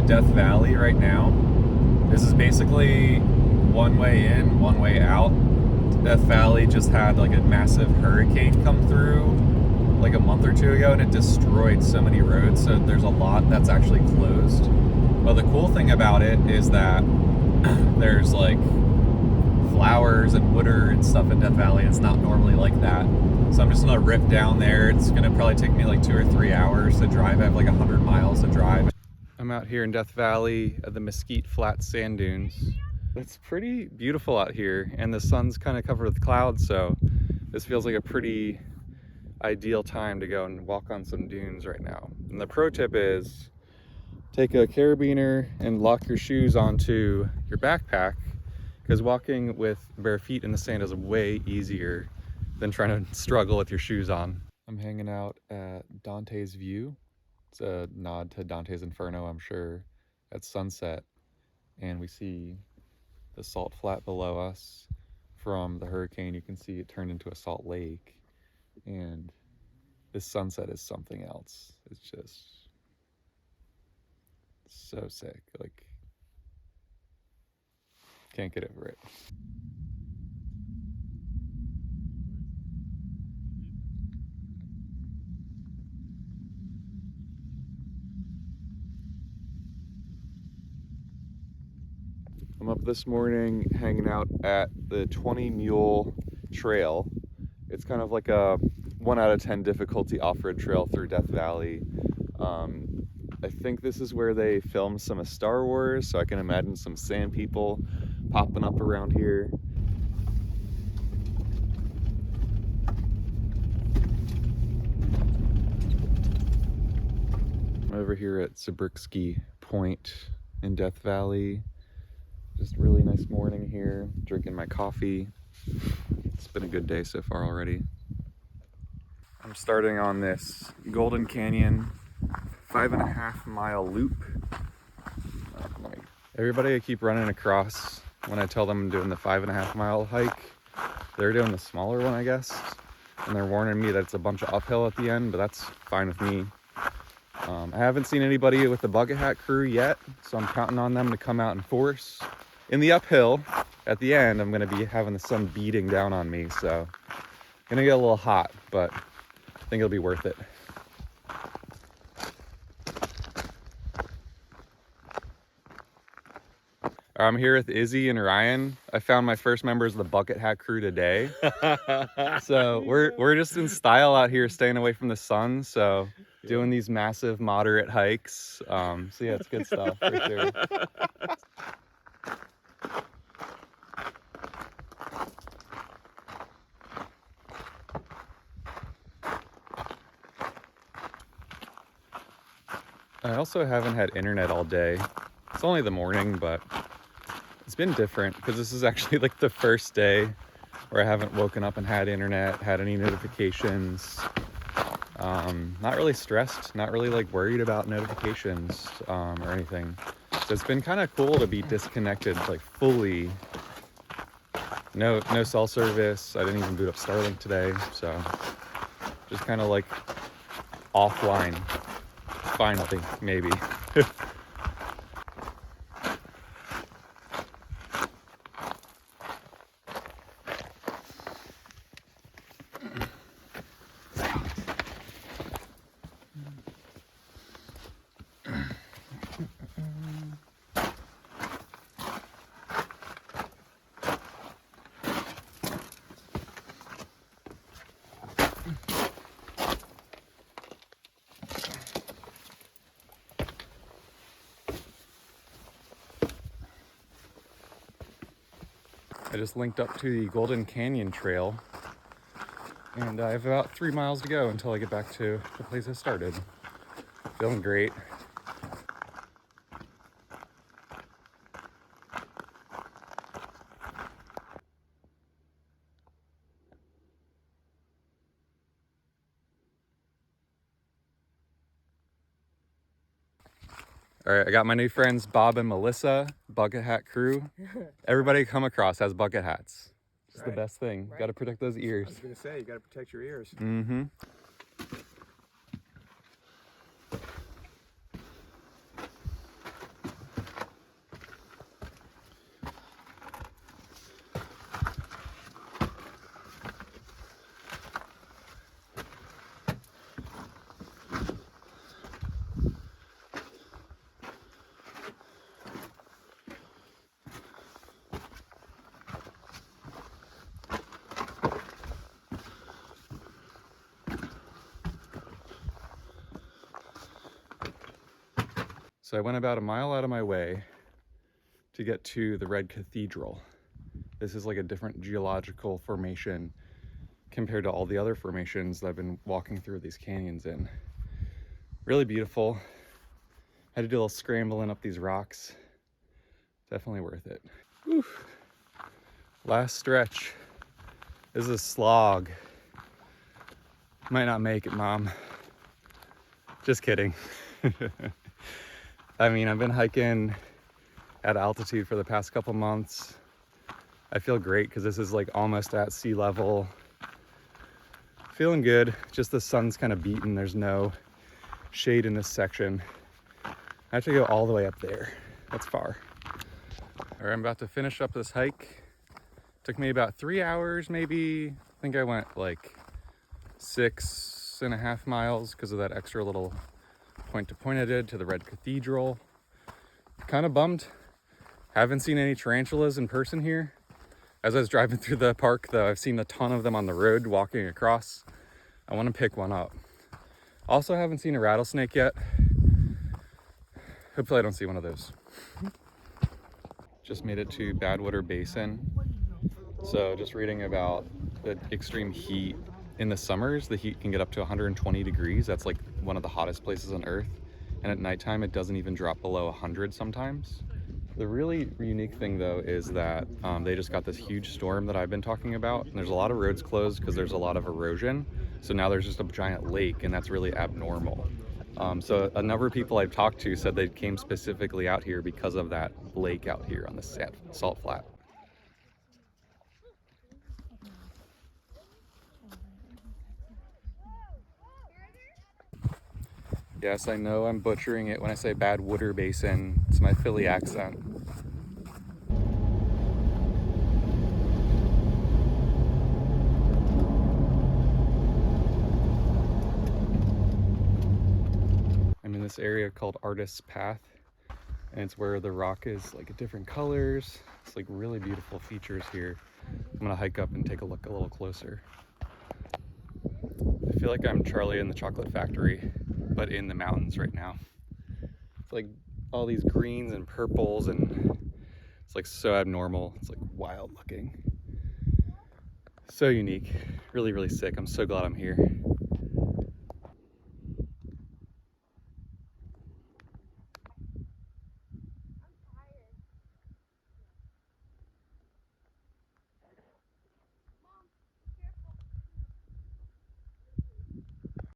Death Valley right now. This is basically one way in, one way out. Death Valley just had like a massive hurricane come through like a month or two ago, and it destroyed so many roads, so there's a lot that's actually closed. But the cool thing about it is that there's like flowers and water and stuff in Death Valley. It's not normally like that. So I'm just gonna rip down there. It's gonna probably take me like 2 or 3 hours to drive. I have like 100 miles to drive. I'm out here in Death Valley at the Mesquite Flat Sand Dunes. It's pretty beautiful out here, and the sun's kind of covered with clouds, so this feels like a pretty ideal time to go and walk on some dunes right now. And the pro tip is take a carabiner and lock your shoes onto your backpack, because walking with bare feet in the sand is way easier than trying to struggle with your shoes on. I'm hanging out at Dantes View. It's a nod to Dante's Inferno, I'm sure, at sunset. And we see the salt flat below us. From the hurricane, you can see it turned into a salt lake. And this sunset is something else. It's just so sick. Like, can't get over it. I'm up this morning hanging out at the 20 Mule Trail. It's kind of like a 1 out of 10 difficulty off-road trail through Death Valley. I think this is where they filmed some of Star Wars, so I can imagine some sand people popping up around here. I'm over here at Zabriskie Point in Death Valley. Just really nice morning here, drinking my coffee. It's been a good day so far already. I'm starting on this Golden Canyon 5.5 mile loop. Everybody I keep running across when I tell them I'm doing the 5.5 mile hike, they're doing the smaller one, I guess. And they're warning me that it's a bunch of uphill at the end, but that's fine with me. I haven't seen anybody with the bucket hat crew yet, so I'm counting on them to come out in force. In the uphill, at the end, I'm gonna be having the sun beating down on me, so gonna get a little hot, but I think it'll be worth it. I'm here with Izzy and Ryan. I found my first members of the bucket hat crew today. So we're just in style out here, staying away from the sun, so doing these massive moderate hikes. So yeah, it's good stuff for sure. I also haven't had internet all day. It's only the morning, but it's been different because this is actually like the first day where I haven't woken up and had internet, had any notifications. Not really stressed, not really like worried about notifications or anything. So it's been kind of cool to be disconnected, like fully. No cell service. I didn't even boot up Starlink today, so just kind of like offline. Finally, maybe. I just linked up to the Golden Canyon Trail, and I have about 3 miles to go until I get back to the place I started. Feeling great. All right, I got my new friends Bob and Melissa, bucket hat crew. Everybody you come across has bucket hats. It's right. The best thing. Right. Got to protect those ears. I was gonna say, you got to protect your ears. Mm-hmm. So I went about a mile out of my way to get to the Red Cathedral. This is like a different geological formation compared to all the other formations that I've been walking through these canyons in. Really beautiful. Had to do a little scrambling up these rocks. Definitely worth it. Whew. Last stretch. This is a slog. Might not make it, Mom. Just kidding. I mean, I've been hiking at altitude for the past couple months. I feel great because this is like almost at sea level. Feeling good. Just the sun's kind of beaten. There's no shade in this section. I have to go all the way up there. That's far. All right, I'm about to finish up this hike. Took me about 3 hours, maybe. I think I went like 6.5 miles because of that extra little point to point I did to the Red Cathedral. Kind of bummed. Haven't seen any tarantulas in person here. As I was driving through the park, though, I've seen a ton of them on the road walking across. I want to pick one up. Also haven't seen a rattlesnake yet. Hopefully I don't see one of those. Just made it to Badwater Basin. So just reading about the extreme heat. In the summers, the heat can get up to 120 degrees. That's like one of the hottest places on Earth. And at nighttime, it doesn't even drop below 100 sometimes. The really unique thing, though, is that they just got this huge storm that I've been talking about. And there's a lot of roads closed because there's a lot of erosion. So now there's just a giant lake, and that's really abnormal. So a number of people I've talked to said they came specifically out here because of that lake out here on the salt flat. Yes, I know I'm butchering it when I say Badwater Basin. It's my Philly accent. I'm in this area called Artist's Path, and it's where the rock is like different colors. It's like really beautiful features here. I'm gonna hike up and take a look a little closer. I feel like I'm Charlie in the Chocolate Factory, but in the mountains right now. It's like all these greens and purples, and it's like so abnormal. It's like wild looking. So unique. Really, really sick. I'm so glad I'm here.